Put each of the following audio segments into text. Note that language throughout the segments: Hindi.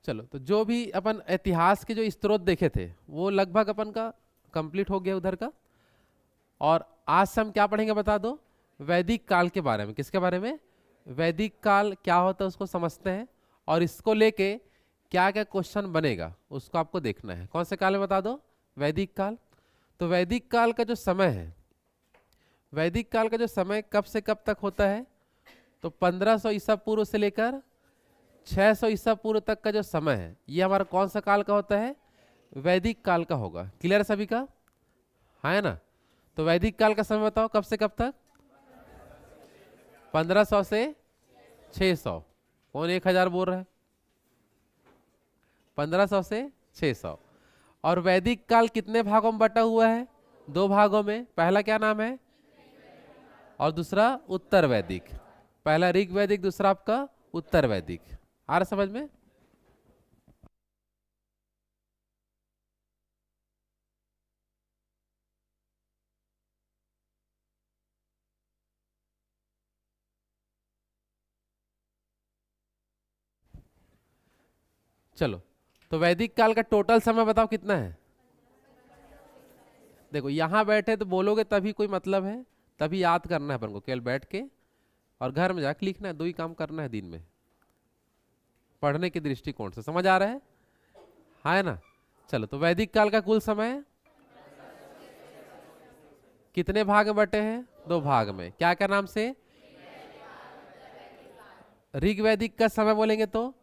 चलो, तो जो भी अपन इतिहास के जो स्रोत देखे थे वो लगभग अपन का कंप्लीट हो गया उधर का। और आज से हम क्या पढ़ेंगे बता दो? वैदिक काल के बारे में। किसके बारे में? वैदिक काल क्या होता है उसको समझते हैं, और इसको लेके क्या क्या क्वेश्चन बनेगा उसको आपको देखना है। कौन से काल में बता दो? वैदिक काल। तो वैदिक काल का जो समय है, वैदिक काल का जो समय कब से कब तक होता है? तो 1500 ईसा पूर्व से लेकर 600 ईसा पूर्व तक का जो समय है ये हमारा कौन सा काल का होता है? वैदिक काल का होगा। क्लियर है सभी का? हाँ है ना? तो वैदिक काल का समय बताओ कब से कब तक? 1500 से 600। कौन 1000 बोल रहा है? 1500 से 600। और वैदिक काल कितने भागों में बटा हुआ है? 2 भागों में। पहला क्या नाम है? और दूसरा उत्तर वैदिक। पहला ऋग वैदिक, दूसरा आपका उत्तर वैदिक। आ रहा समझ में? चलो, तो वैदिक काल का टोटल समय बताओ कितना है? देखो यहां बैठे तो बोलोगे तभी कोई मतलब है, तभी याद करना है अपन को केवल बैठ के, और घर में जाके लिखना है। 2 ही काम करना है दिन में पढ़ने के दृष्टिकोण से। समझ आ रहा है? हाँ है ना? चलो, तो वैदिक काल का कुल समय कितने भाग में बटे हैं? 2 भाग में। क्या क्या नाम से? ऋग वैदिक का समय बोलेंगे तो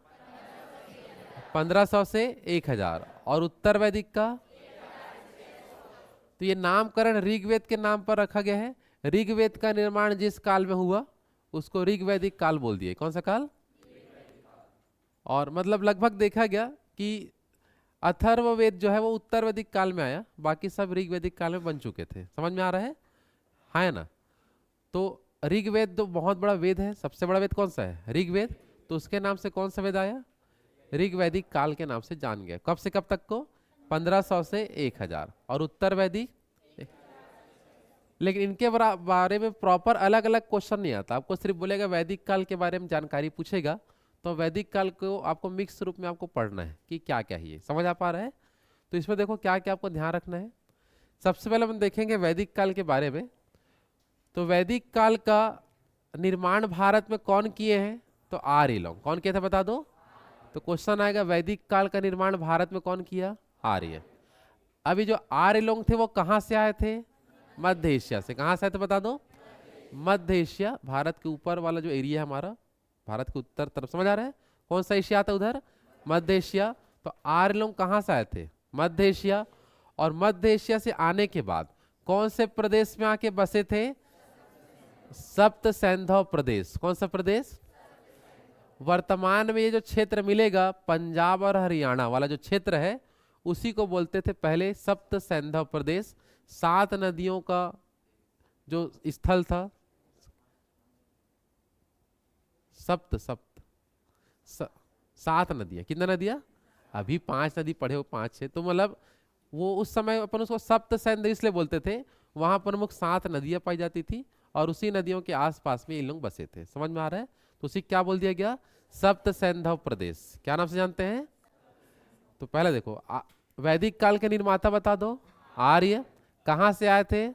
1500 से 1000। और उत्तर वैदिक का? तो ये नामकरण ऋग्वेद के नाम पर रखा गया है। ऋग्वेद का निर्माण जिस काल में हुआ उसको ऋग्वैदिक काल बोल दिए। कौन सा काल? और मतलब लगभग देखा गया कि अथर्ववेद जो है वो उत्तर वैदिक काल में आया, बाकी सब ऋग्वैदिक काल में बन चुके थे। समझ में आ रहा है? हाँ है ना? तो ऋग्वेद तो बहुत बड़ा वेद है। सबसे बड़ा वेद कौन सा है? ऋग्वेद। तो उसके नाम से कौन सा वेद आया? ऋग्वैदिक काल के नाम से जान गया। कब से कब तक को? 1500 से 1000। और उत्तर वैदिक। लेकिन इनके बारे में प्रॉपर अलग अलग क्वेश्चन नहीं आता। आपको सिर्फ बोलेगा वैदिक काल के बारे में जानकारी पूछेगा, तो वैदिक काल को आपको मिक्स रूप में आपको पढ़ना है कि क्या क्या है। ये समझ आ पा रहा है? तो इसमें देखो क्या क्या आपको ध्यान रखना है। सबसे पहले हम देखेंगे वैदिक काल के बारे में। तो वैदिक काल का निर्माण भारत में कौन किए हैं? तो आर्य लोग। कौन किया था बता दो? तो क्वेश्चन आएगा वैदिक काल का निर्माण भारत में कौन किया? आर्य। अभी जो आर्य लोग थे वो कहां से आए थे? मध्य एशिया से। कहां से आए थे बता दो? मध्य एशिया। भारत के ऊपर वाला जो एरिया है हमारा, भारत के उत्तर तरफ। समझ आ रहा है? कौन सा एशिया आता है उधर? मध्य एशिया। तो आर्य लोग कहां से आए थे? मध्य एशिया। और मध्य एशिया से आने के बाद कौन से प्रदेश में आके बसे थे? सप्त सैंधव प्रदेश। कौन सा प्रदेश? वर्तमान में ये जो क्षेत्र मिलेगा पंजाब और हरियाणा वाला जो क्षेत्र है उसी को बोलते थे पहले सप्त सैंधव प्रदेश। 7 नदियों का जो स्थल था। सप्त सप्त स, 7 नदियां। कितना नदियां? अभी 5 नदी पढ़े हो, 5 6। तो मतलब वो उस समय अपन उसको सप्त सैंधव इसलिए बोलते थे। वहां प्रमुख 7 नदियां पाई जाती थी और उसी नदियों के आसपास में ये लोग बसे थे। समझ में आ रहा है? तो उसी क्या बोल दिया गया? सप्त सैंधव प्रदेश। क्या नाम से जानते हैं? तो पहले देखो वैदिक काल के निर्माता बता दो। आर्य। कहां से आए थे?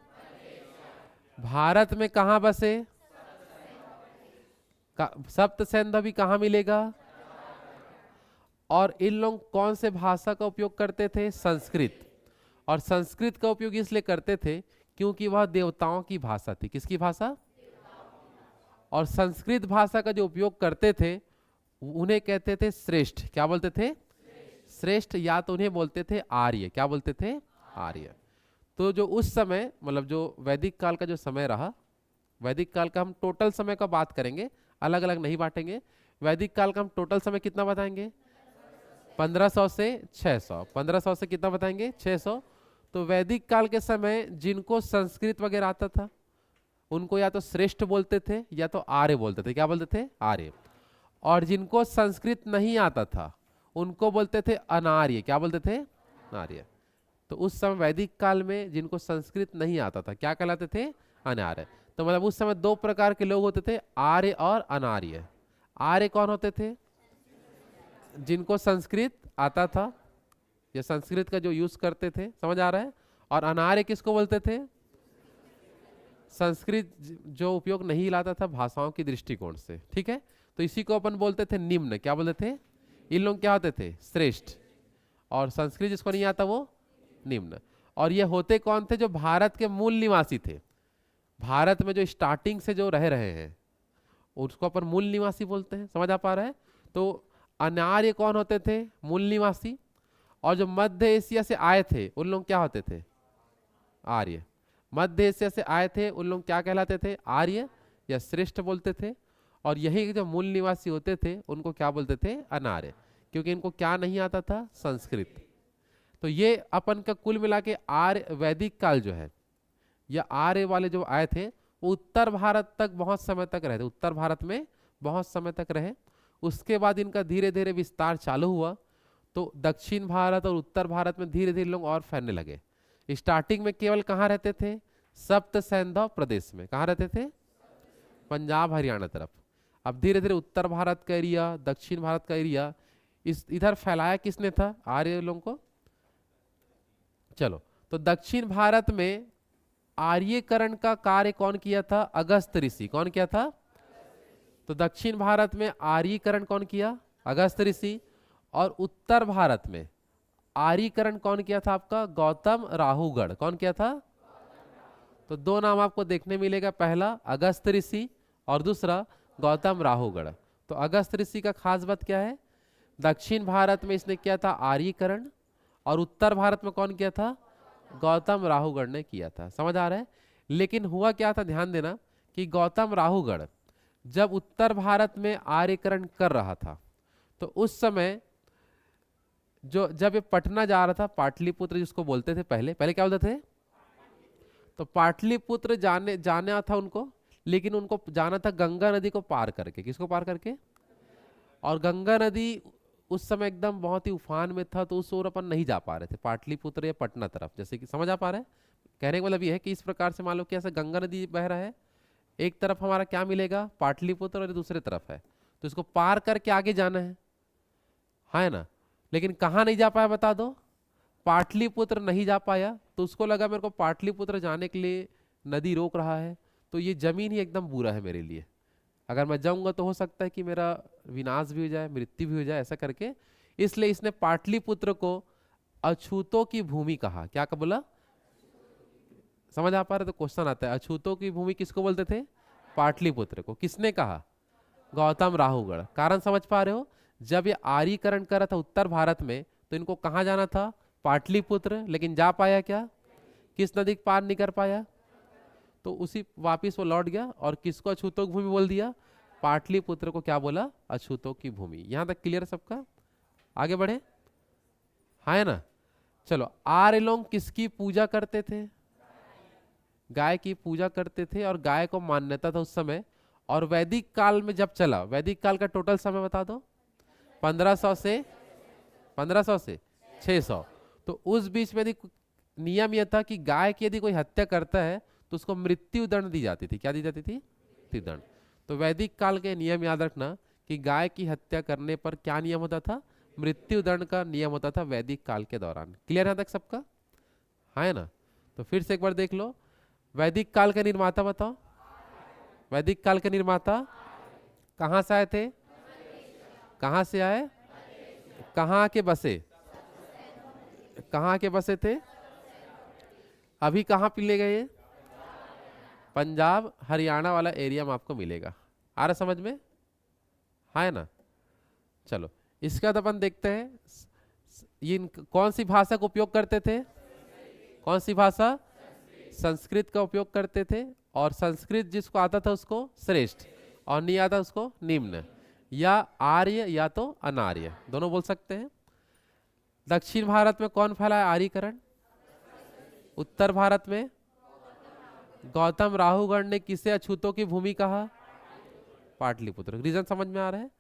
भारत में कहां बसे? सप्त सैंधव भी कहां मिलेगा? और इन लोग कौन से भाषा का उपयोग करते थे? संस्कृत। और संस्कृत का उपयोग इसलिए करते थे क्योंकि वह देवताओं की भाषा थी। किसकी भाषा? और संस्कृत भाषा का जो उपयोग करते थे उन्हें कहते थे श्रेष्ठ। क्या बोलते थे? श्रेष्ठ। या तो उन्हें बोलते थे आर्य। क्या बोलते थे? आर्य। तो जो उस समय मतलब जो वैदिक काल का जो समय रहा, वैदिक काल का हम टोटल समय का बात करेंगे, अलग अलग नहीं बांटेंगे। वैदिक काल का हम टोटल समय कितना बताएंगे? 1500 से 600। 1500 से कितना बताएंगे? 600। तो वैदिक काल के समय जिनको संस्कृत वगैरह आता था उनको या तो श्रेष्ठ बोलते थे या तो आर्य बोलते थे। क्या बोलते थे? आर्य। और जिनको संस्कृत नहीं आता था उनको बोलते थे अनार्य। क्या बोलते थे? अनार्य। तो उस समय वैदिक काल में जिनको संस्कृत नहीं आता था क्या कहलाते थे? अनार्य। तो मतलब उस समय 2 प्रकार के लोग होते थे, आर्य और अनार्य। आर्य कौन होते थे? जिनको संस्कृत आता था, या संस्कृत का जो यूज करते थे, समझ आ रहा है। और अनार्य किसको बोलते थे? संस्कृत जो उपयोग नहीं लाता था भाषाओं की दृष्टिकोण से, ठीक है। तो इसी को अपन बोलते थे निम्न। क्या बोलते थे? इन लोग क्या होते थे? श्रेष्ठ। और संस्कृत जिसको नहीं आता वो निम्न। और ये होते कौन थे? जो भारत के मूल निवासी थे, भारत में जो स्टार्टिंग से जो रह रहे हैं उसको अपन मूल निवासी बोलते हैं। समझ आ पा रहा है? तो अनार्य कौन होते थे? मूल निवासी। और जो मध्य एशिया से आए थे उन लोग क्या होते थे? आर्य। मध्य एशिया से आए थे उन लोग क्या कहलाते थे? आर्य या श्रेष्ठ बोलते थे। और यही जो मूल निवासी होते थे उनको क्या बोलते थे? अनार्य, क्योंकि इनको क्या नहीं आता था? संस्कृत। तो ये अपन का कुल मिला के आर्य वैदिक काल जो है, या आर्य वाले जो आए थे वो उत्तर भारत तक बहुत समय तक रहे थे, उत्तर भारत में बहुत समय तक रहे। उसके बाद इनका धीरे धीरे विस्तार चालू हुआ, तो दक्षिण भारत और उत्तर भारत में धीरे धीरे लोग और फैलने लगे। स्टार्टिंग में केवल कहाँ रहते थे? सप्त सैंधव प्रदेश में। कहाँ रहते थे? पंजाब हरियाणा तरफ। अब धीरे धीरे उत्तर भारत का एरिया, दक्षिण भारत का एरिया इस इधर फैलाया किसने था? आर्य लोगों को। चलो, तो दक्षिण भारत में आर्यीकरण का कार्य कौन किया था? अगस्त ऋषि। कौन किया था? तो दक्षिण भारत में आर्यीकरण कौन किया? अगस्त ऋषि। और उत्तर भारत में आर्यीकरण कौन किया था? आपका गौतम राहुगढ़। कौन किया था? तो दो नाम आपको देखने मिलेगा, पहला अगस्त ऋषि और दूसरा गौतम राहुगढ़। तो अगस्त ऋषि का खास बात क्या है? दक्षिण भारत में इसने किया था आर्यीकरण, और उत्तर भारत में कौन किया था? गौतम राहुगढ़ ने किया था। समझ आ रहा है? लेकिन हुआ क्या था, ध्यान देना कि गौतम राहुगढ़ जब उत्तर भारत में आर्यीकरण कर रहा था तो उस समय जो जब ये पटना जा रहा था, पाटलिपुत्र जिसको बोलते थे, पहले पहले क्या बोलते थे? तो पाटलिपुत्र जाना था उनको, लेकिन उनको जाना था गंगा नदी को पार करके। किसको पार करके? और गंगा नदी उस समय एकदम बहुत ही उफान में था, तो उस ओर अपन नहीं जा पा रहे थे, पाटलिपुत्र या पटना तरफ। जैसे कि समझ आ पा रहा है? कहने का मतलब ये है कि इस प्रकार से मान लो कि ऐसे गंगा नदी बह रहा है, एक तरफ हमारा क्या मिलेगा? पाटलिपुत्र, और दूसरे तरफ है, तो इसको पार करके आगे जाना है ना। लेकिन कहाँ नहीं जा पाया बता दो? पाटलिपुत्र नहीं जा पाया। तो उसको लगा मेरे को पाटलिपुत्र जाने के लिए नदी रोक रहा है, तो ये जमीन ही एकदम बुरा है मेरे लिए, अगर मैं जाऊंगा तो हो सकता है कि मेरा विनाश भी हो जाए, मृत्यु भी हो जाए, ऐसा करके इसलिए इसने पाटलिपुत्र को अछूतों की भूमि कहा। क्या का बोला? समझ आ पा रहे? तो क्वेश्चन आता है, अछूतों की भूमि किसको बोलते थे? पाटलिपुत्र को। किसने कहा? गौतम राहुगढ़। कारण समझ पा रहे हो? जब ये आर्यीकरण कर रहा था उत्तर भारत में, तो इनको कहाँ जाना था? पाटलिपुत्र। लेकिन जा पाया क्या? किस नदी पार नहीं कर पाया, तो उसी वापिस वो लौट गया और किसको अछूतों की भूमि बोल दिया? पाटलिपुत्र को क्या बोला? अछूतों की भूमि। यहां तक क्लियर सबका? आगे बढ़े, है ना। चलो, आर्य लोग किसकी पूजा करते थे? गाय की पूजा करते थे, और गाय को मान्यता था उस समय। और वैदिक काल में जब चला, वैदिक काल का टोटल समय बता दो। 1500 से 600। तो उस बीच में नियम यह था कि गाय की यदि कोई हत्या करता है तो उसको मृत्यु दंड दी जाती थी। क्या दी जाती थी? मृत्यु दंड। तो वैदिक काल के नियम याद रखना कि गाय की हत्या करने पर क्या नियम होता था? मृत्यु दंड का नियम होता था वैदिक काल के दौरान। क्लियर है तक सबका? है ना। तो फिर से एक बार देख लो, वैदिक काल के निर्माता बताओ। वैदिक काल के निर्माता कहां से आए थे? कहां से आए? कहां के बसे? कहां के बसे थे? अभी कहां पे ले गए? पंजाब हरियाणा वाला एरिया में आपको मिलेगा। आ रहा समझ में? है ना। चलो, इसके बाद अपन देखते हैं ये कौन सी भाषा का उपयोग करते थे? कौन सी भाषा? संस्कृत का उपयोग करते थे। और संस्कृत जिसको आता था उसको श्रेष्ठ, और नहीं आता उसको निम्न, या आर्य या तो अनार्य, दोनों बोल सकते हैं। दक्षिण भारत में कौन फैलाया आर्यीकरण? उत्तर भारत में गौतम राहुगढ़ ने किसे अछूतों की भूमि कहा? पाटलिपुत्र। रीजन समझ में आ रहा है?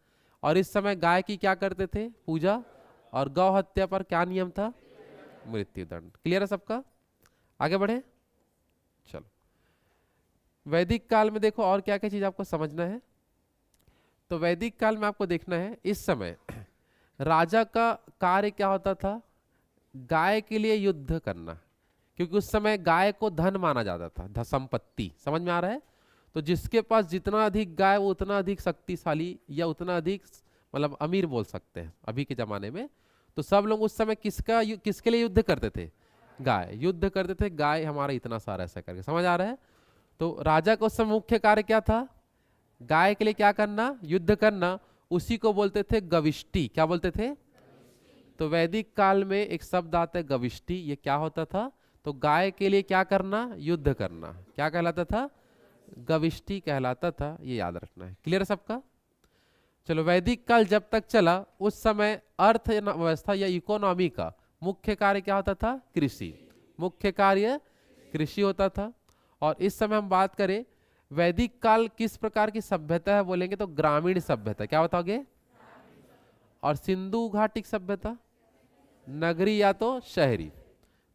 और इस समय गाय की क्या करते थे? पूजा। और गौ हत्या पर क्या नियम था? मृत्यु दंड। क्लियर है सबका? आगे बढ़े। चलो, वैदिक काल में देखो और क्या क्या चीज आपको समझना है। तो वैदिक काल में आपको देखना है, इस समय राजा का कार्य क्या होता था? गाय के लिए युद्ध करना, क्योंकि उस समय गाय को धन माना जाता था, संपत्ति। समझ में आ रहा है? तो जिसके पास जितना अधिक गाय वो उतना अधिक शक्तिशाली या उतना अधिक मतलब अमीर बोल सकते हैं अभी के जमाने में। तो सब लोग उस समय किसके लिए युद्ध करते थे? गाय युद्ध करते थे, गाय हमारा इतना सारा ऐसा करके। समझ आ रहा है? तो राजा का उस समय मुख्य कार्य क्या था? गाय के लिए क्या करना? युद्ध करना। उसी को बोलते थे गविष्टि। क्या बोलते थे? तो वैदिक काल में एक शब्द आता है गविष्टि, ये क्या होता था? तो गाय के लिए क्या करना? युद्ध करना। क्या कहलाता था? गविष्टि कहलाता था। ये याद रखना है। क्लियर है सबका? चलो, वैदिक काल जब तक चला उस समय अर्थ व्यवस्था या इकोनॉमी का मुख्य कार्य क्या होता था? कृषि। मुख्य कार्य कृषि होता था। और इस समय हम बात करें वैदिक काल किस प्रकार की सभ्यता है बोलेंगे तो ग्रामीण सभ्यता। क्या बताओगे? और सिंधु घाटी सभ्यता नगरी या तो शहरी।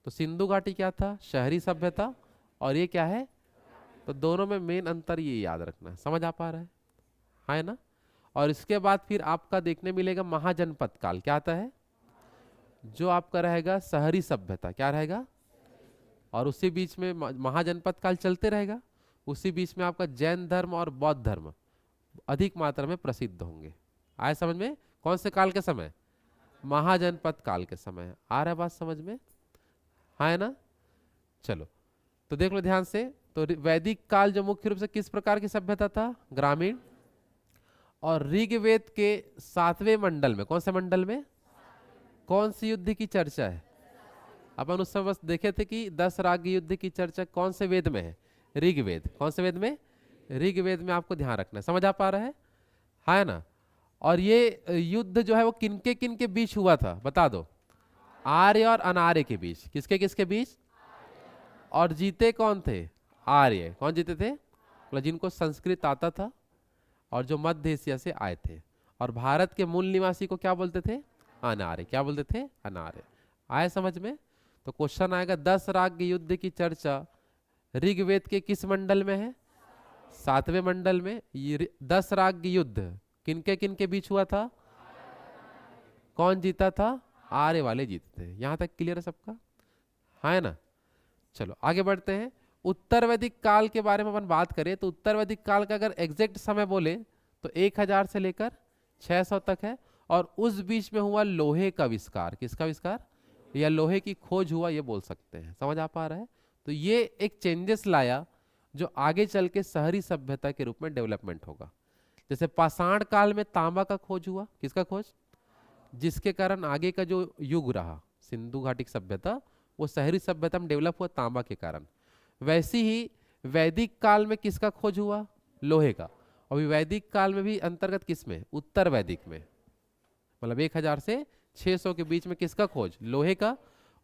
तो सिंधु घाटी क्या था? शहरी सभ्यता। और ये क्या है? तो दोनों में मेन अंतर ये याद रखना है। समझ आ पा रहा है ना? और इसके बाद फिर आपका देखने मिलेगा महाजनपद काल। क्या आता है? जो आपका रहेगा शहरी सभ्यता। क्या रहेगा? और उसी बीच में महाजनपद काल चलते रहेगा। उसी बीच में आपका जैन धर्म और बौद्ध धर्म अधिक मात्रा में प्रसिद्ध होंगे। आए समझ में? कौन से काल के समय? महाजनपद काल के समय। आ रहा है बात समझ में? है ना? चलो, तो देख लो ध्यान से। तो वैदिक काल जो मुख्य रूप से किस प्रकार की सभ्यता था? ग्रामीण। और ऋग्वेद के 7वें मंडल में, कौन से मंडल में कौन सी युद्ध की चर्चा है? अपन उस समय बस देखे थे कि 10 राग युद्ध की चर्चा कौन से वेद में है? ऋग्वेद। कौन से वेद में? ऋग्वेद में। आपको ध्यान रखना है। समझ आ पा रहा है ना? और ये युद्ध जो है वो किनके बीच हुआ था बता दो? आर्य और अनार्य के बीच। किसके किसके बीच? और जीते कौन थे? आर्य। कौन जीते थे? मतलब जिनको संस्कृत आता था और जो मध्य एशिया से आए थे। और भारत के मूल निवासी को क्या बोलते थे? अनार्य। क्या बोलते थे? अनार्य। आए समझ में? तो क्वेश्चन आएगा 10 राग युद्ध की चर्चा ऋग्वेद के किस मंडल में है? 7वें मंडल में। ये 10 राग युद्ध किनके बीच हुआ था? कौन जीता था? आर्य वाले जीते थे। यहां तक क्लियर है सबका? है ना? चलो आगे बढ़ते हैं। उत्तर वैदिक काल के बारे में अपन बात करें तो उत्तर वैदिक काल का अगर एग्जैक्ट समय बोले तो 1000 से लेकर 600 तक है। और उस बीच में हुआ लोहे का आविष्कार। किसका आविष्कार? या लोहे की खोज हुआ, ये बोल सकते हैं। समझ आ पा रहा है? तो ये एक चेंजेस लाया जो आगे चल के शहरी सभ्यता के रूप में डेवलपमेंट होगा। जैसे पाषाण काल में तांबा का खोज हुआ। किसका खोज? जिसके कारण आगे का जो युग रहा सिंधु घाटी सभ्यता वो शहरी सभ्यता में डेवलप हुआ तांबा के कारण। वैसे ही वैदिक काल में किसका खोज हुआ? लोहे का। अभी वैदिक काल में भी अंतर्गत किस में? उत्तर वैदिक में। मतलब 1000 से 600 के बीच में किसका खोज? लोहे का।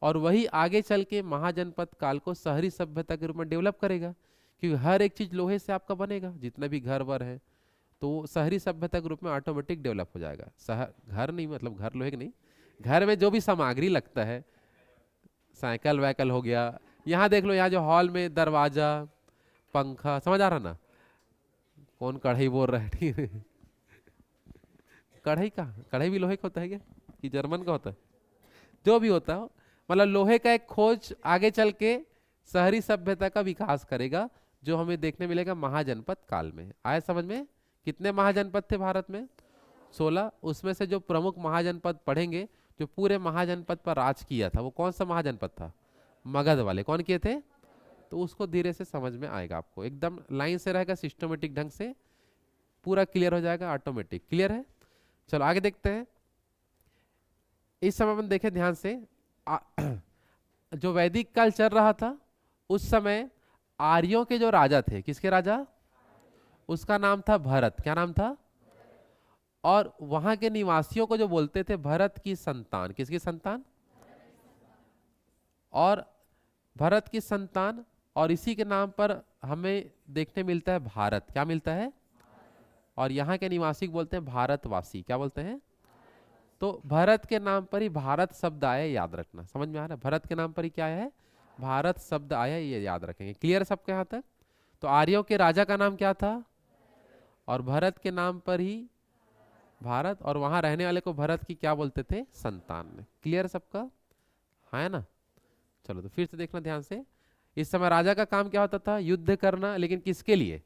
और वही आगे चल के महाजनपद काल को शहरी सभ्यता के रूप में डेवलप करेगा, क्योंकि हर एक चीज लोहे से आपका बनेगा। जितने भी घर वर है तो शहरी सभ्यता के रूप में ऑटोमेटिक डेवलप हो जाएगा। शहर घर नहीं, मतलब घर लोहे के नहीं, घर में जो भी सामग्री लगता है, साइकिल वाइकल हो गया। यहाँ देख लो, यहाँ जो हॉल में दरवाजा, पंखा, समझ आ रहा ना? कौन कढ़ाई बोल रहा है? ठीक है। कढ़ाई का, कढ़ाई भी लोहे का होता है क्या? कि जर्मन का होता है? जो भी होता हो, मतलब लोहे का एक खोज आगे चल के शहरी सभ्यता का विकास करेगा, जो हमें देखने मिलेगा महाजनपद काल में। आए समझ में? कितने महाजनपद थे भारत में? 16। उसमें से जो प्रमुख महाजनपद पढ़ेंगे, जो पूरे महाजनपद पर राज किया था, वो कौन सा महाजनपद था? मगध वाले। कौन किए थे? तो उसको धीरे से समझ में आएगा आपको। एकदम लाइन से रहेगा, सिस्टमेटिक ढंग से पूरा क्लियर हो जाएगा ऑटोमेटिक। क्लियर है? चलो आगे देखते हैं। इस समय अपन देखें ध्यान से। जो वैदिक काल चल रहा था उस समय आर्यों के जो राजा थे, किसके राजा? उसका नाम था भरत। क्या नाम था? और वहां के निवासियों को जो बोलते थे भरत की संतान। किसकी संतान? और भरत की संतान। और इसी के नाम पर हमें देखने मिलता है भारत। क्या मिलता है? और यहाँ के निवासी को बोलते हैं भारतवासी। क्या बोलते हैं? तो भरत के नाम पर ही भारत शब्द आया, याद रखना। समझ में आ रहा है? भरत के नाम पर ही क्या है? भारत शब्द आया, ये याद रखेंगे। क्लियर है सबके यहाँ तक? तो आर्यों के राजा का नाम क्या था? और भरत के नाम पर ही भारत, और वहां रहने वाले को भरत की क्या बोलते थे? संतान। क्लियर सबका? है ना? चलो तो फिर से देखना ध्यान से। इस समय राजा का काम क्या होता था? युद्ध करना, लेकिन किसके लिए?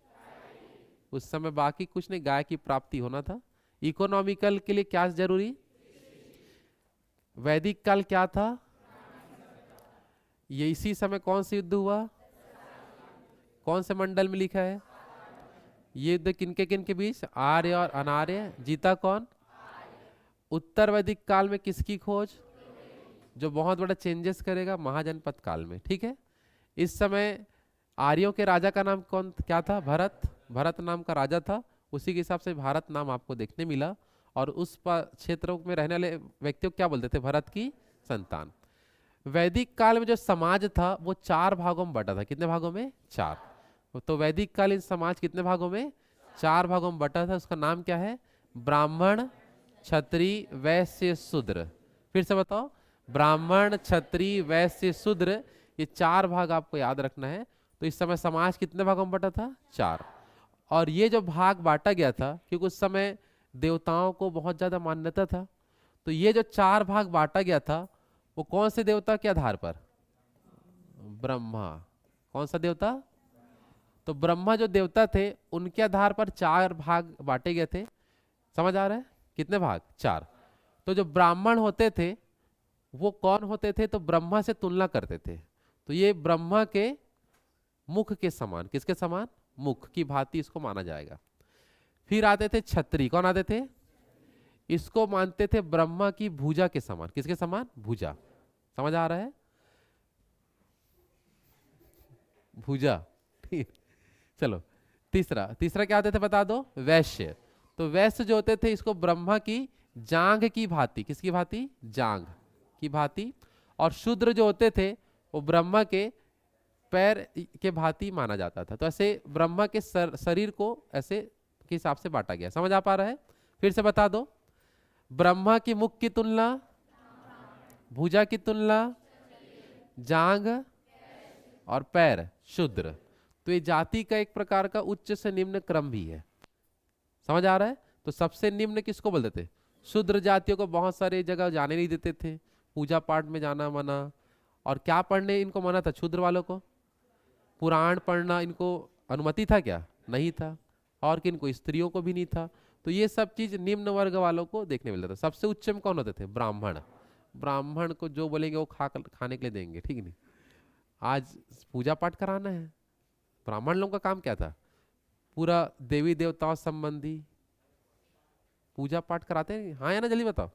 उस समय बाकी कुछ नहीं, गाय की प्राप्ति होना था। इकोनॉमिकल के लिए क्या जरूरी? वैदिक काल क्या था? ये इसी समय कौन सा युद्ध हुआ? कौन से मंडल में लिखा है? ये युद्ध किनके किनके बीच? आर्य और अनार्य। जीता कौन? उत्तर वैदिक काल में किसकी खोज? जो बहुत बड़ा चेंजेस करेगा महाजनपद काल में। ठीक है। इस समय आर्यों के राजा का नाम कौन क्या था? भरत। भरत नाम का राजा था, उसी के हिसाब से भारत नाम आपको देखने मिला। और उस क्षेत्रों में रहने वाले व्यक्तियों को क्या बोलते थे? भरत की संतान। वैदिक काल में जो समाज था वो 4 भागों में बटा था। कितने भागों में? 4। तो वैदिक कालीन समाज कितने भागों में? 4 भागों में बटा था। उसका नाम क्या है? ब्राह्मण, क्षत्रिय, वैश्य, शूद्र। फिर से बताओ। ब्राह्मण, क्षत्रिय, वैश्य, शूद्र, ये 4 भाग आपको याद रखना है। तो इस समय समाज कितने भागों में बटा था? 4। और ये जो भाग बांटा गया था, क्योंकि उस समय देवताओं को बहुत ज्यादा मान्यता था, तो ये जो 4 भाग बांटा गया था वो कौन से देवता के आधार पर? ब्रह्मा। कौन सा देवता? तो ब्रह्मा जो देवता थे उनके आधार पर 4 भाग बांटे गए थे। समझ आ रहा है? कितने भाग? 4। तो जो ब्राह्मण होते थे वो कौन होते थे? तो ब्रह्मा से तुलना करते थे। तो ये ब्रह्मा के मुख के समान। किसके समान? मुख की भांति इसको माना जाएगा। फिर आते थे क्षत्रिय। कौन आते थे? इसको मानते थे ब्रह्मा की भुजा के समान। किसके समान? भुजा। समझ आ रहा है? भुजा। ठीक। चलो तीसरा। तीसरा क्या आते थे बता दो? वैश्य। तो वैश्य जो होते थे इसको ब्रह्मा की जांघ की भांति। किसकी भांति? जांघ की भांति। और शूद्र जो होते थे वो ब्रह्मा के पैर के भांति माना जाता था। तो ऐसे ब्रह्मा के शरीर को ऐसे के हिसाब से बांटा गया। समझ आ पा रहा है? फिर से बता दो। ब्रह्मा की मुख की तुलना, भुजा की तुलना, जांघ और पैर शूद्र। तो ये जाति का एक प्रकार का उच्च से निम्न क्रम भी है। समझ आ रहा है? तो सबसे निम्न किसको बोलते थे? शूद्र जातियों को बहुत सारे जगह जाने नहीं देते थे, पूजा पाठ में जाना मना। और क्या पढ़ने इनको मना था शूद्र वालों को? पुराण पढ़ना इनको अनुमति था क्या? नहीं था। और किनको? स्त्रियों को भी नहीं था। तो ये सब चीज निम्न वर्ग वालों को देखने मिलता था। सबसे उच्च में कौन होते थे? ब्राह्मण। ब्राह्मण को जो बोलेंगे वो खाने के लिए देंगे। ठीक नहीं? आज पूजा पाठ कराना है, ब्राह्मण लोगों का काम क्या था? पूरा देवी देवताओं संबंधी पूजा पाठ कराते हैं। हाँ या ना? जल्दी बताओ।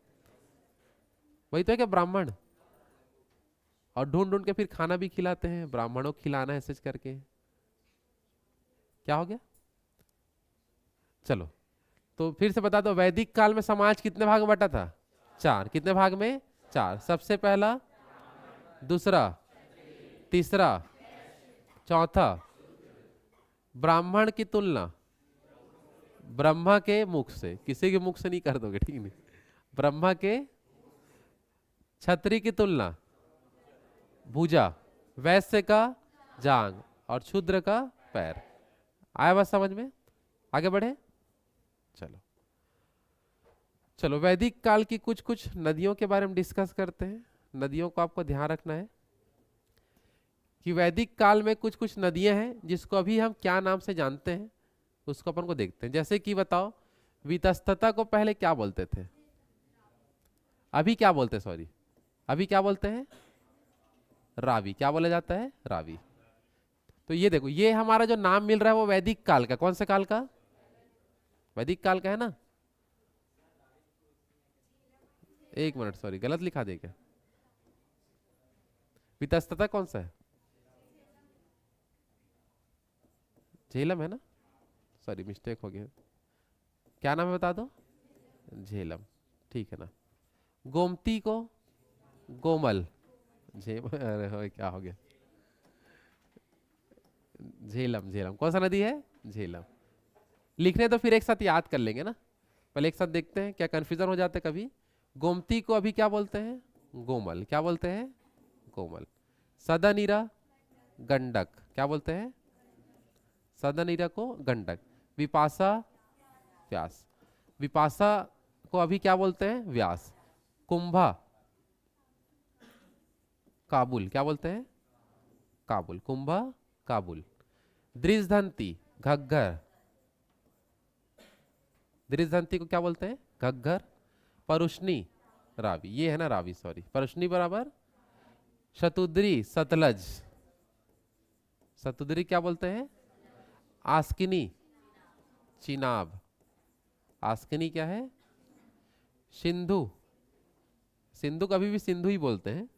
वही तो है क्या ब्राह्मण? और ढूंढ ढूंढ के फिर खाना भी खिलाते हैं। ब्राह्मणों को खिलाना है सच करके। क्या हो गया? चलो तो फिर से बता दो। वैदिक काल में समाज कितने भाग में बटा था? 4। कितने भाग में? 4। सबसे पहला, दूसरा, तीसरा, चौथा। ब्राह्मण की तुलना ब्रह्मा के मुख से। किसी के मुख से नहीं कर दोगे। ठीक नहीं? ब्रह्मा के। क्षत्रिय की तुलना भुजा, वैश्य का जांग और शूद्र का पैर। आया बात समझ में? आगे बढ़े। चलो चलो वैदिक काल की कुछ कुछ नदियों के बारे में डिस्कस करते हैं। नदियों को आपको ध्यान रखना है कि वैदिक काल में कुछ कुछ नदियां हैं जिसको अभी हम क्या नाम से जानते हैं, उसको अपन को देखते हैं। जैसे कि बताओ, वितस्तता को पहले क्या बोलते थे? अभी क्या बोलते? सॉरी, अभी क्या बोलते हैं? रावी। क्या बोला जाता है? रावी। तो ये देखो, ये हमारा जो नाम मिल रहा है वो वैदिक काल का। कौन से काल का? वैदिक काल का है ना? एक मिनट, सॉरी गलत लिखा दे क्या? वितस्तता कौन सा है? झेलम है ना? सॉरी मिस्टेक हो गया। क्या नाम है बता दो? झेलम। ठीक है ना? गोमती को गोमल। अरे हो क्या हो गया? झेलम। झेलम कौन सा नदी है? झेलम। लिखने तो फिर एक साथ याद कर लेंगे ना। पहले एक साथ देखते हैं, क्या कंफ्यूजन हो जाता है कभी। गोमती को अभी क्या बोलते हैं? गोमल। क्या बोलते हैं? गोमल। सदानीरा गंडक। क्या बोलते हैं? सदानीरा को गंडक। विपाशा प्यास। विपाशा को अभी क्या बोलते हैं? व्यास। कुंभा, काबुल, क्या बोलते हैं? काबुल। कुंभा, काबुल। द्विजदंती, घग्गर। द्विजदंती को क्या बोलते हैं? घग्गर। परुष्णी, रावी, ये है ना रावी, सॉरी, परुष्णी बराबर शतुद्री, सतलज। शतुद्री क्या बोलते हैं? आस्किनी, चिनाब। आस्किनी क्या है? सिंधु। सिंधु कभी भी सिंधु ही बोलते हैं,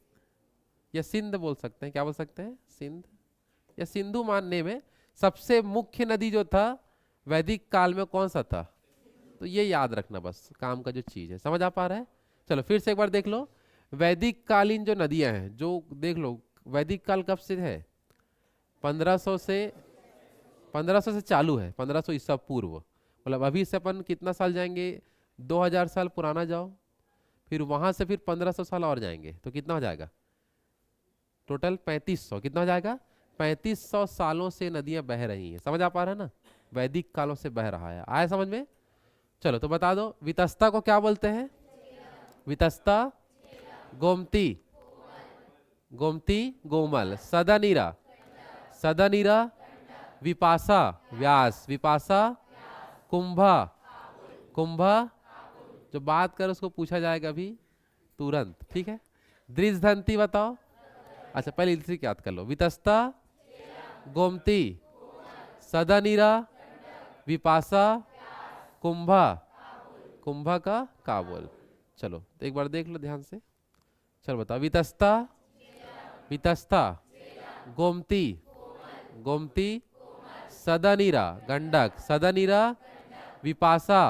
या सिंध बोल सकते हैं। क्या बोल सकते हैं? सिंध या सिंधु मानने में। सबसे मुख्य नदी जो था वैदिक काल में कौन सा था? तो ये याद रखना बस, काम का जो चीज है। समझ आ पा रहा है? चलो फिर से एक बार देख लो। वैदिक कालीन जो नदियां हैं, जो देख लो, वैदिक काल कब से है? 1500 से, 1500 से चालू है, 1500 ईसा पूर्व। मतलब अभी से अपन कितना साल जाएंगे? 2000 साल पुराना जाओ, फिर वहां से फिर 1500 साल और जाएंगे, तो कितना हो जाएगा? टोटल 3500। कितना हो जाएगा? 3500 सालों से नदियां बह रही हैं। समझ आ पा रहा है ना? वैदिक कालों से बह रहा है। आया समझ में? चलो तो बता दो, वितस्ता को क्या बोलते हैं? वितस्ता, गोमती, गोमती, गोमल। सदानीरा, सदानीरा। विपासा, व्यास। विपासा, कुंभा, कुंभा। जो बात कर उसको पूछा जाएगा अभी तुरंत, ठीक है? द्विजदंती बताओ। अच्छा पहले इसी की याद कर लो। वितस्ता, गोमती, सदानीरा, विपासा, कुंभा, कुंभा का काबुल। चलो तो एक बार देख लो ध्यान से। चलो बताओ, वितस्ता, वितस्ता, गोमती, गोमती, सदानीरा, गंडक, सदानीरा, विपासा,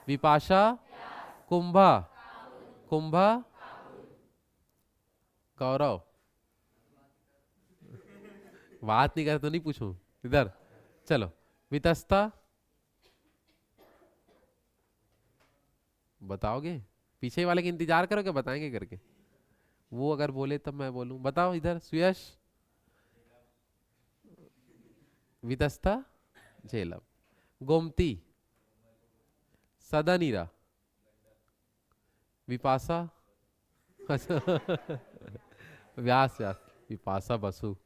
विपाशा, कुंभा, कुंभा, गौरव। बात नहीं करे तो नहीं पूछूं इधर। चलो, वितस्ता बताओगे? पीछे वाले के इंतजार करोगे बताएंगे करके? वो अगर बोले तब मैं बोलूं। बताओ इधर सुयश। वितस्ता, झेलम। गोमती, सदानीरा, विपासा, व्यास, व्यास। विपासा बसु,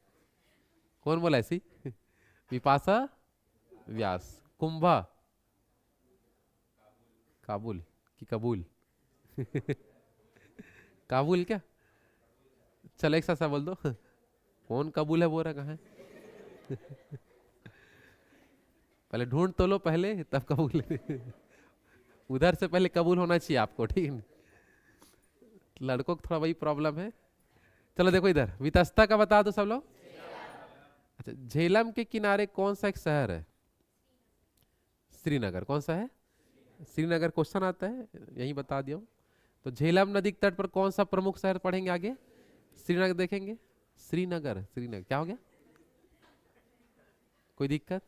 कौन बोला ऐसी? विपासा, व्यास। कुंभा, काबुल कि कबूल? काबुल क्या? चलो एक साथ सा बोल दो। कौन कबूल है बोल रहा, कहाँ है? पहले ढूंढ तो लो पहले, तब कबूल। उधर से पहले कबूल होना चाहिए आपको, ठीक है? लड़कों को थोड़ा वही प्रॉब्लम है। चलो देखो इधर, वितस्ता का बता दो सब लोग। अच्छा, झेलम के किनारे कौन सा एक शहर है? श्रीनगर। कौन सा है? श्रीनगर। क्वेश्चन आता है, यही बता दिया हूं। तो झेलम नदी के तट पर कौन सा प्रमुख शहर पढ़ेंगे आगे? श्रीनगर देखेंगे। श्रीनगर, श्रीनगर क्या हो गया? कोई दिक्कत?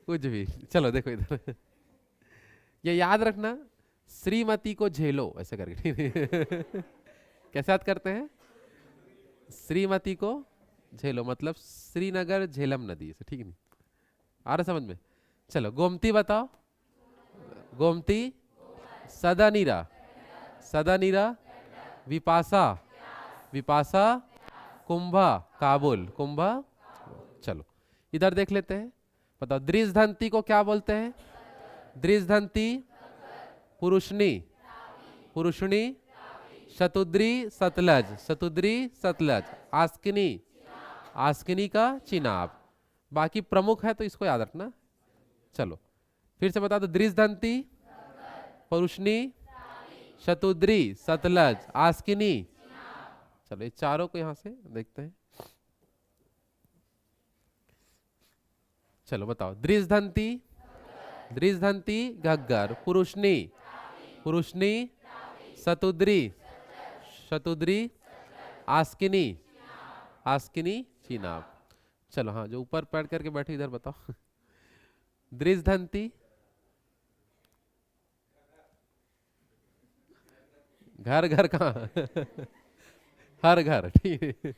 कुछ भी। चलो देखो इधर। ये याद रखना, श्रीमती को झेलो ऐसे करके, ठीक है? कैसे याद करते हैं? श्रीमती को झेलो मतलब श्रीनगर झेलम नदी से, ठीक है? आ रहा समझ में? चलो गोमती बताओ। गोमती, सदानीरा, सदानीरा, विपासा, विपासा, कुंभा, काबुल, कुंभा। चलो इधर देख लेते हैं। बताओ, द्विजदंती को क्या बोलते हैं? द्विजदंती, पुरुषनी, पुरुषनी, शतुद्री, सतलज, शतुद्री, सतलज। आस्किनी, आस्किनी का चिनाब। बाकी प्रमुख है तो इसको याद रखना। चलो फिर से बता दो, द्विजदंती, पुरुषनी, शतुद्री, सतलज, आस्किनी। चलो ये चारों को यहां से देखते हैं। चलो बताओ, द्विजदंती, द्विजदंती घग्गर। पुरुषनी, पुरुषनी, शतुद्री, शतुद्री, आस्किनी, आस्किनी, चिनाब। चलो हाँ, जो ऊपर पैड करके बैठे इधर बताओ। द्विजदंती, घर घर कहाँ? हर घर, ठीक है?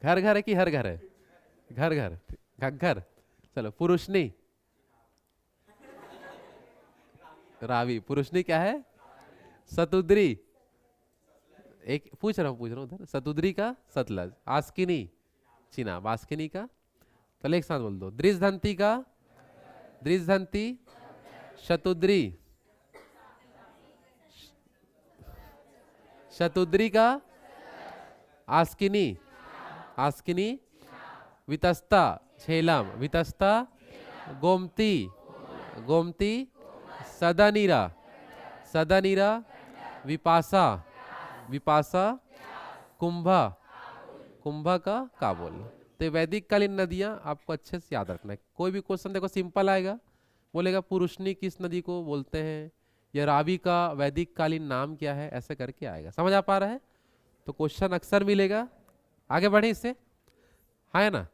घर घर है कि हर घर है? घर घर, घग्गर। चलो पुरुषनी, रावी। पुरुषनी क्या है? सतुद्री। एक पूछ रहा हूँ उधर। सतुद्री का सतलज। आस्किनी चिनाब। आस्किनी का, पहले एक साथ बोल दो। दृष्टदंती का दृष्टदंती, शतुद्री, शतुद्री का आस्किनी, आस्किनी, वितस्ता झेलम, वितस्ता, गोमती, गोमती, सदानीरा, सदानीरा, विपासा, विपासा, कुंभा, कुंभा का काबुल। तो ये वैदिक कालीन नदियां आपको अच्छे से याद रखना है। कोई भी क्वेश्चन देखो सिंपल आएगा, बोलेगा पुरुषनी किस नदी को बोलते हैं, या रावी का वैदिक कालीन नाम क्या है, ऐसे करके आएगा। समझ आ पा रहा है? तो क्वेश्चन अक्सर मिलेगा। आगे बढ़े इससे, है ना?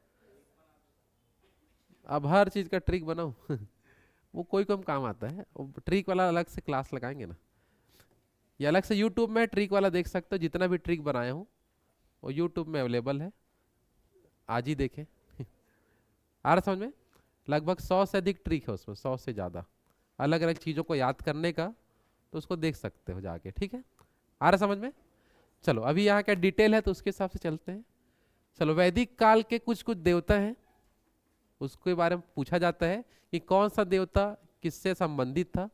अब हर चीज का ट्रिक बनाऊं वो कोई कम काम आता है। वो ट्रिक वाला अलग से क्लास लगाएंगे ना, ये अलग से यूट्यूब में ट्रिक वाला देख सकते हो। जितना भी ट्रिक बनाया हूँ वो यूट्यूब में अवेलेबल है, आज ही देखें आ रहा समझ में? लगभग 100 से अधिक ट्रिक है उसमें, 100 से ज़्यादा अलग अलग चीज़ों को याद करने का, तो उसको देख सकते हो जाके। ठीक है, आ रहा समझ में? चलो अभी यहाँ क्या डिटेल है तो उसके हिसाब से चलते हैं। चलो, वैदिक काल के कुछ कुछ देवता हैं, उसके बारे में पूछा जाता है कि कौन सा देवता किससे संबंधित था।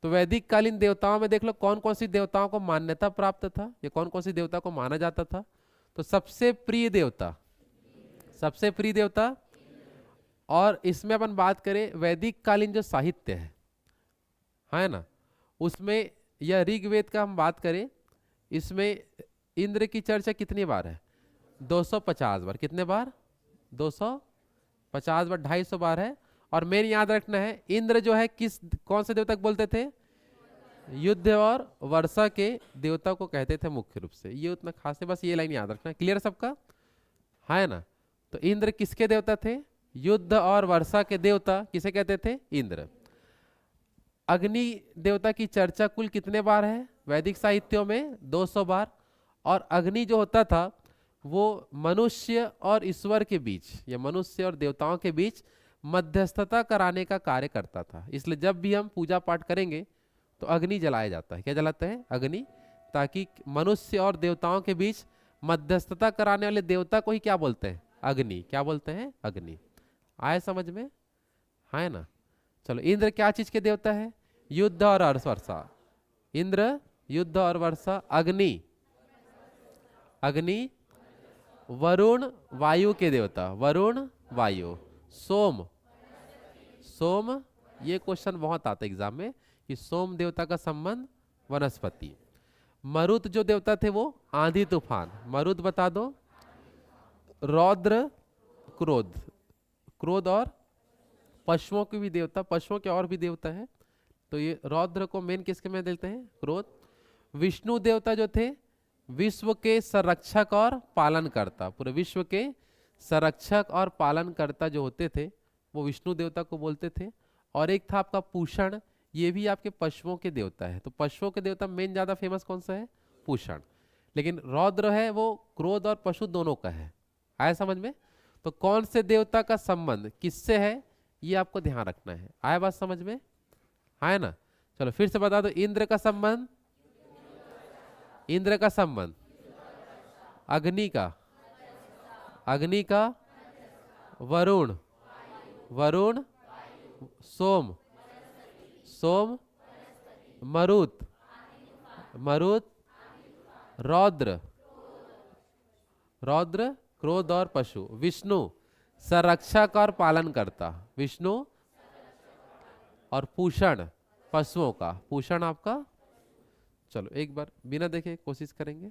तो वैदिक कालीन देवताओं में देख लो कौन कौन सी देवताओं को मान्यता प्राप्त था, या कौन कौन सी देवता को माना जाता था। तो सबसे प्रिय देवता, सबसे प्रिय देवता, और इसमें अपन बात करें वैदिक कालीन जो साहित्य है ना, उसमें या ऋग्वेद का हम बात करें, इसमें इंद्र की चर्चा कितनी बार है? 250 बार। कितने बार? 250 बार, 250 बार है। और मेन याद रखना है, इंद्र जो है किस कौन से देवता को बोलते थे? युद्ध और वर्षा के देवता को कहते थे मुख्य रूप से। ये उतना खास है, बस ये लाइन याद रखना। क्लियर सबका, है ना? तो इंद्र किसके देवता थे? युद्ध और वर्षा के देवता किसे कहते थे? इंद्र। अग्नि देवता की चर्चा कुल कितने बार है वैदिक साहित्यों में? 200 बार। और अग्नि जो होता था वो मनुष्य और ईश्वर के बीच, या मनुष्य और देवताओं के बीच मध्यस्थता कराने का कार्य करता था। इसलिए जब भी हम पूजा पाठ करेंगे तो अग्नि जलाया जाता है। क्या जलाते हैं? अग्नि, ताकि मनुष्य और देवताओं के बीच मध्यस्थता कराने वाले देवता को ही क्या बोलते हैं? अग्नि। क्या बोलते हैं? अग्नि। आए समझ में, है ना? चलो, इंद्र क्या चीज के देवता है? युद्ध और वर्षा। इंद्र युद्ध और वर्षा। अग्नि, अग्नि वरुण वायु के देवता, वरुण वायु। सोम, सोम, ये क्वेश्चन बहुत आता है एग्जाम में कि सोम देवता का संबंध वनस्पति। मरुत जो देवता थे वो आंधी तूफान। मरुत बता दो। रौद्र क्रोध, क्रोध और पशुओं के भी देवता, पशुओं के और भी देवता है। तो ये रौद्र को मेन किसके में देते हैं? क्रोध। विष्णु देवता जो थे विश्व के संरक्षक और पालनकर्ता, पूरे विश्व के संरक्षक और पालनकर्ता जो होते थे वो विष्णु देवता को बोलते थे। और एक था आपका पूषण, ये भी आपके पशुओं के देवता है। तो पशुओं के देवता मेन ज्यादा फेमस कौन सा है? पूषण। लेकिन रौद्र है वो क्रोध और पशु दोनों का है। आया समझ में? तो कौन से देवता का संबंध किससे है ये आपको ध्यान रखना है। आया बात समझ में, है ना? चलो फिर से बता दो। इंद्र का संबंध, इंद्र का संबंध अग्नि का, अग्नि का वरुण, वरुण सोम, सोम मरुत, मरुत रौद्र, रौद्र क्रोध और पशु। विष्णु संरक्षक और पालन करता, विष्णु। और पूषण पशुओं का, पूषण आपका। चलो एक बार बिना देखे कोशिश करेंगे।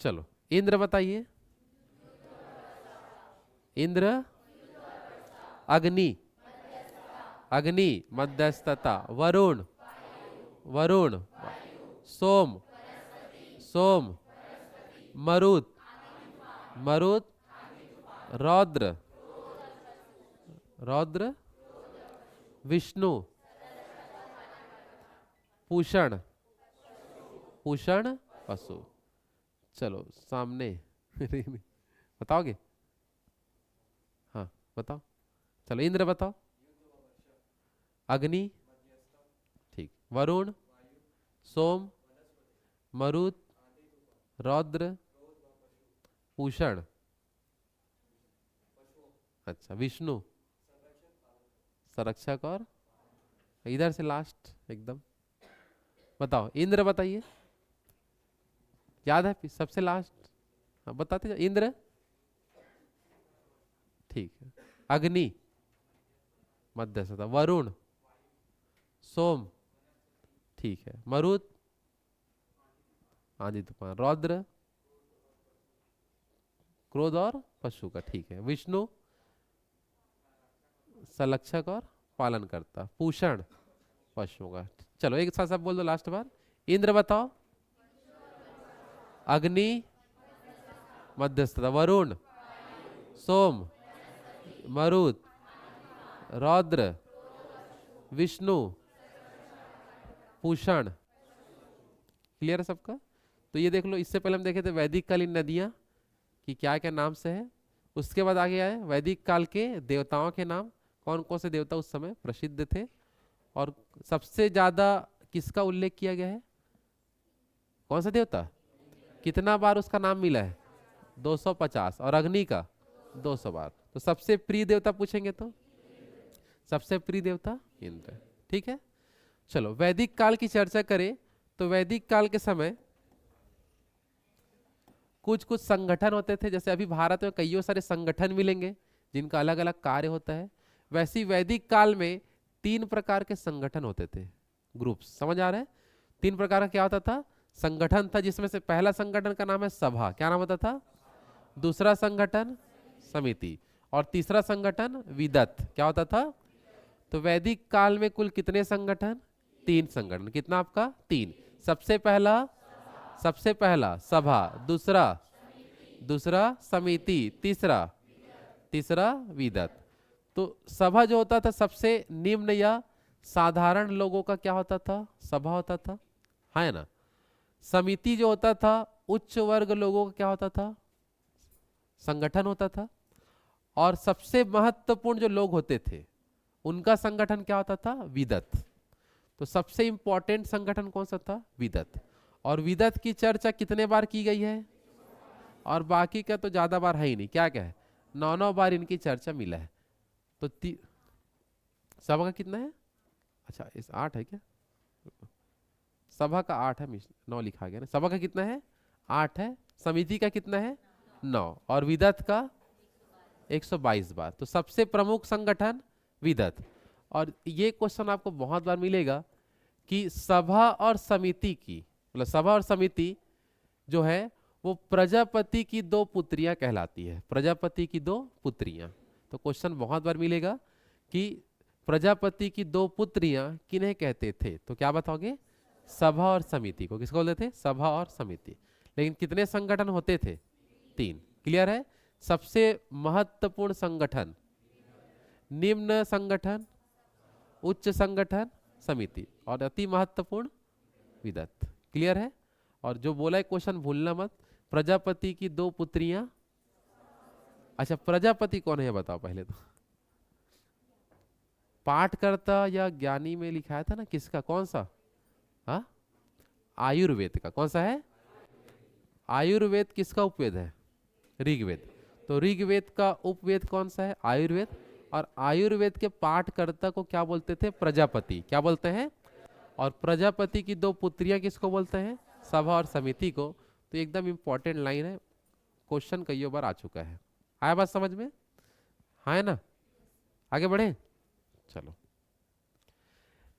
चलो इंद्र बताइए। इंद्र अग्नि, अग्नि मध्यस्थता। वरुण, वरुण। सोम, सोम मरुत, मरुत। रौद्र, रौद्र विष्णु। पूषण, पूषण पशु। चलो सामने बताओगे? बताओ। चलो इंद्र बताओ। अग्नि, ठीक। वरुण, सोम, मरुत, रौद्र, पूषण, अच्छा विष्णु, संरक्षक, और इधर से लास्ट एकदम बताओ। इंद्र बताइए, याद है सबसे लास्ट? हाँ बताते जाओ। इंद्र, ठीक है। अग्नि, मध्यस्थता। वरुण, सोम, ठीक है। मरुत, आंधी तूफान। रौद्र, क्रोध और पशु का, ठीक है। विष्णु, संरक्षक और पालन करता। पूषण, पशुओं का। चलो एक साथ सब बोल दो लास्ट बार। इंद्र बताओ। अग्नि, मध्यस्थता। वरुण, सोम, मरुत, रौद्र, विष्णु, पूषण। क्लियर है सबका? तो ये देख लो, इससे पहले हम देखे थे वैदिक कालीन नदियां कि क्या क्या नाम से है। उसके बाद आगे आए वैदिक काल के देवताओं के नाम, कौन कौन से देवता उस समय प्रसिद्ध थे, और सबसे ज्यादा किसका उल्लेख किया गया है, कौन सा देवता, कितना बार उसका नाम मिला है, 250, और अग्नि का 200 बार। तो सबसे प्रिय देवता पूछेंगे तो सबसे प्रिय देवता इंद्र। ठीक है। चलो वैदिक काल की चर्चा करें तो वैदिक काल के समय कुछ कुछ संगठन होते थे। जैसे अभी भारत में कई सारे संगठन मिलेंगे जिनका अलग अलग कार्य होता है, वैसी वैदिक काल में 3 प्रकार के संगठन होते थे, ग्रुप्स। समझ आ रहा है? 3 प्रकार का क्या होता था, संगठन था, जिसमें से पहला संगठन का नाम है सभा। क्या नाम होता था? दूसरा संगठन समिति, और तीसरा संगठन विदत। क्या होता था? तो वैदिक काल में कुल कितने संगठन? 3 संगठन। कितना आपका? 3। सबसे पहला सभा, दूसरा समिति, तीसरा विदत। तो सभा जो होता था सबसे निम्न या साधारण लोगों का क्या होता था? सभा होता था, है ना। समिति जो होता था उच्च वर्ग लोगों का क्या होता था? संगठन होता था। और सबसे महत्वपूर्ण जो लोग होते थे उनका संगठन क्या होता था? विदत। तो सबसे इंपॉर्टेंट संगठन कौन सा था? विदत। और विदत की चर्चा कितने बार की गई है? और बाकी का तो ज्यादा बार है ही नहीं। क्या क्या है? 9 बार इनकी चर्चा मिला है। तो सभा का कितना है? अच्छा इस 8 है क्या? सभा का 8 है, 9 लिखा गया ना। सभा का कितना है? 8 है। समिति का कितना है? 9। और विदत का 122 बार। तो सबसे प्रमुख संगठन विदत। और ये क्वेश्चन आपको बहुत बार मिलेगा कि सभा और समिति की, मतलब सभा और समिति जो है वो प्रजापति की 2 पुत्रियां कहलाती है। प्रजापति की 2 पुत्रियां। तो क्वेश्चन बहुत बार मिलेगा कि प्रजापति की 2 पुत्रियां किन्हें कहते थे? तो क्या बताओगे? सभा और समिति को। किसको बोलते थे? सभा और समिति। लेकिन कितने संगठन होते थे? 3। क्लियर है? सबसे महत्वपूर्ण संगठन, निम्न संगठन, उच्च संगठन, समिति, और अति महत्वपूर्ण विदत। क्लियर है? और जो बोला है क्वेश्चन भूलना मत, प्रजापति की 2 पुत्रियां। अच्छा प्रजापति कौन है बताओ पहले तो। पाठकर्ता या ज्ञानी में लिखाया था ना, किसका, कौन सा? हाँ आयुर्वेद का। कौन सा है? आयुर्वेद किसका उपवेद है? ऋग्वेद। तो ऋग्वेद का उपवेद कौन सा है? आयुर्वेद। और आयुर्वेद के पाठकर्ता को क्या बोलते थे? प्रजापति। क्या बोलते हैं? और प्रजापति की 2 पुत्रियां किसको बोलते हैं? सभा और समिति को। तो एकदम इंपॉर्टेंट लाइन है, क्वेश्चन कई बार आ चुका है। आया बात समझ में? हाँ है ना? आगे बढ़े। चलो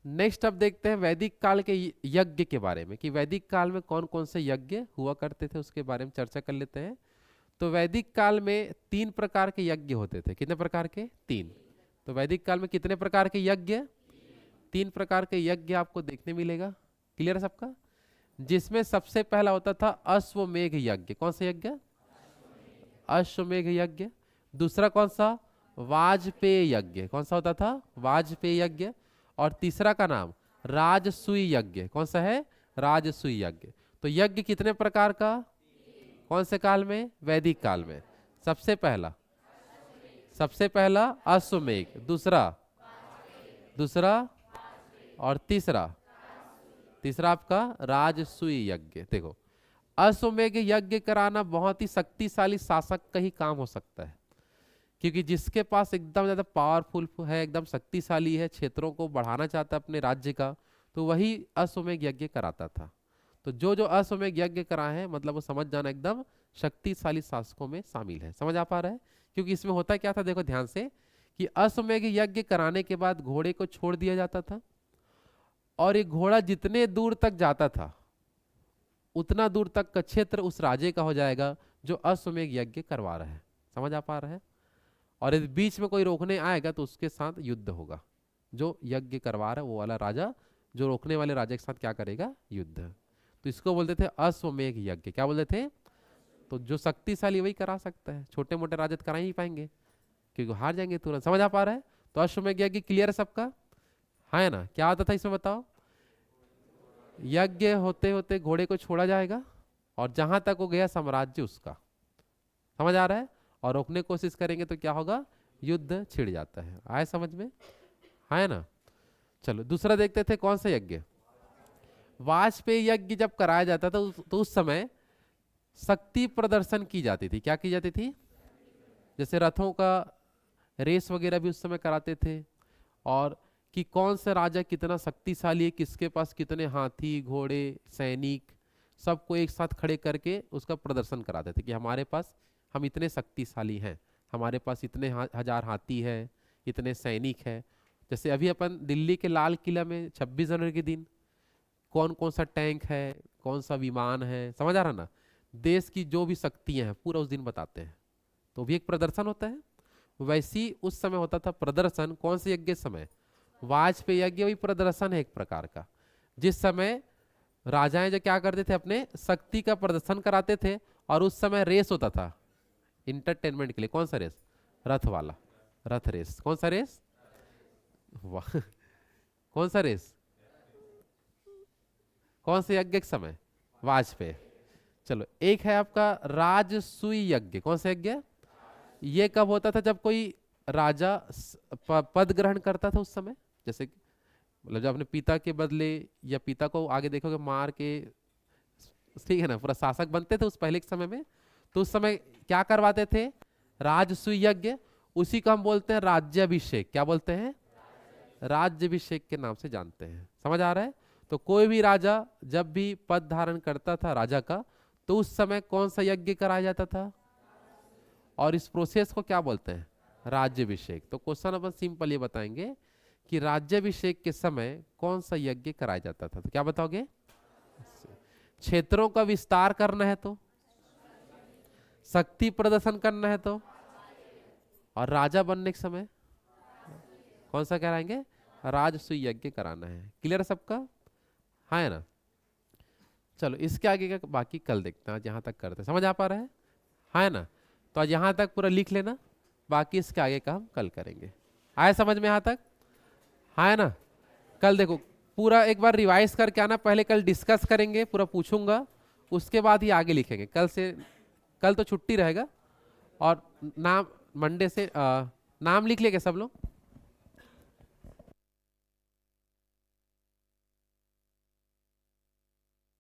नेक्स्ट अब देखते हैं वैदिक काल के यज्ञ के बारे में, कि वैदिक काल में कौन कौन से यज्ञ हुआ करते थे, उसके बारे में चर्चा कर लेते हैं। तो वैदिक काल में 3 प्रकार के यज्ञ होते थे। कितने प्रकार के? 3। तो वैदिक काल में कितने प्रकार के यज्ञ? 3 प्रकार के यज्ञ आपको देखने मिलेगा। क्लियर है सबका? जिसमें सबसे पहला होता था अश्वमेघ यज्ञ। कौन सा यज्ञ? अश्वमेघ यज्ञ। दूसरा कौन सा? वाजपेय यज्ञ। कौन सा होता था? वाजपेय यज्ञ। और तीसरा का नाम राजसूय यज्ञ। कौन सा है? राजसूय यज्ञ। तो यज्ञ कितने प्रकार का? कौन से काल में? वैदिक काल में। सबसे पहला सबसे पहला अश्वमेघ, दूसरा दूसरा और तीसरा तीसरा आपका राजसूय यज्ञ। देखो, अश्वमेघ यज्ञ कराना बहुत ही शक्तिशाली शासक का ही काम हो सकता है, क्योंकि जिसके पास एकदम ज्यादा पावरफुल है, एकदम शक्तिशाली है, क्षेत्रों को बढ़ाना चाहता है अपने राज्य का, तो वही अश्वमेघ यज्ञ कराता था। तो जो जो अश्वमेघ यज्ञ कराए हैं, मतलब वो समझ जाना एकदम शक्तिशाली शासकों में शामिल है। समझ आ पा रहा है? क्योंकि इसमें होता क्या था, देखो ध्यान से, कि अश्वमेघ यज्ञ कराने के बाद घोड़े को छोड़ दिया जाता था, और एक घोड़ा जितने दूर तक जाता था उतना दूर तक का क्षेत्र उस राजे का हो जाएगा जो अश्वमेघ यज्ञ करवा रहा है। समझ आ पा रहा है? और यदि बीच में कोई रोकने आएगा तो उसके साथ युद्ध होगा। जो यज्ञ करवा रहा है वो वाला राजा जो रोकने वाले राजा के साथ क्या करेगा? युद्ध। तो इसको बोलते थे अश्वमेघ यज्ञ। क्या बोलते थे? तो जो शक्तिशाली वही करा सकता है, छोटे मोटे राजा तो करा ही नहीं पाएंगे क्योंकि हार जाएंगे तुरंत। समझ आ पा रहा है? तो अश्वमेघ यज्ञ क्लियर है सबका? है ना? क्या होता था इसमें बताओ? यज्ञ होते होते घोड़े को छोड़ा जाएगा और जहां तक वो गया साम्राज्य उसका। समझ आ रहा है? और रोकने की कोशिश करेंगे तो क्या होगा? युद्ध छिड़ जाता है। आए समझ में? है ना? चलो दूसरा देखते थे, कौन सा यज्ञ? वाजपेयी यज्ञ जब कराया जाता था तो उस समय शक्ति प्रदर्शन की जाती थी। क्या की जाती थी? जैसे रथों का रेस वगैरह भी उस समय कराते थे, और कि कौन सा राजा कितना शक्तिशाली है, किसके पास कितने हाथी घोड़े सैनिक, सबको एक साथ खड़े करके उसका प्रदर्शन कराते थे कि हमारे पास हम इतने शक्तिशाली हैं, हमारे पास इतने हजार हाथी है, इतने सैनिक है। जैसे अभी अपन दिल्ली के लाल किला में 26 जनवरी के दिन कौन कौन सा टैंक है, कौन सा विमान है, समझ आ रहा ना? देश की जो भी शक्तियां हैं पूरा उस दिन बताते हैं, तो भी एक प्रदर्शन होता है। वैसी उस समय होता था प्रदर्शन। कौन से यज्ञ समय? वाजपेयी यज्ञ वही प्रदर्शन है एक प्रकार का, जिस समय राजाएं जो क्या करते थे अपने शक्ति का प्रदर्शन कराते थे, और उस समय रेस होता था इंटरटेनमेंट के लिए। कौन सा रेस? रथ वाला, रथ रेस। कौन सा रेस? वाह, कौन सा रेस? कौन से यज्ञ के समय? वाजपेयी। चलो एक है आपका राजसूय यज्ञ। कौन सा यज्ञ? ये कब होता था? जब कोई राजा पद ग्रहण करता था उस समय, जैसे मतलब जब अपने पिता के बदले या पिता को आगे देखोगे मार के, ठीक है ना, पूरा शासक बनते थे उस पहले के समय में, तो उस समय क्या करवाते थे? राजसूय यज्ञ। उसी को हम बोलते हैं राज्याभिषेक। क्या बोलते हैं? राज्याभिषेक के नाम से जानते हैं। समझ आ रहा है? तो कोई भी राजा जब भी पद धारण करता था राजा का, तो उस समय कौन सा यज्ञ कराया जाता था? और इस प्रोसेस को क्या बोलते हैं? राज्याभिषेक। तो क्वेश्चन अपन सिंपल ये बताएंगे कि राज्याभिषेक के समय कौन सा यज्ञ कराया जाता था। तो क्या बताओगे? क्षेत्रों का विस्तार करना है तो, शक्ति प्रदर्शन करना है तो, और राजा बनने के समय कौन सा कराएंगे? राजसूय यज्ञ कराना है। क्लियर है सबका? है ना? चलो इसके आगे का बाकी कल देखते हैं, आज यहाँ तक करते हैं। समझ आ पा रहा है ना? तो आज यहाँ तक पूरा लिख लेना, बाकी इसके आगे का हम कल करेंगे। आए समझ में यहाँ तक? है ना? कल देखो पूरा एक बार रिवाइज करके आना, पहले कल डिस्कस करेंगे, पूरा पूछूंगा, उसके बाद ही आगे लिखेंगे। कल से, कल तो छुट्टी रहेगा, और नाम मंडे से नाम लिख लेंगे सब लोग।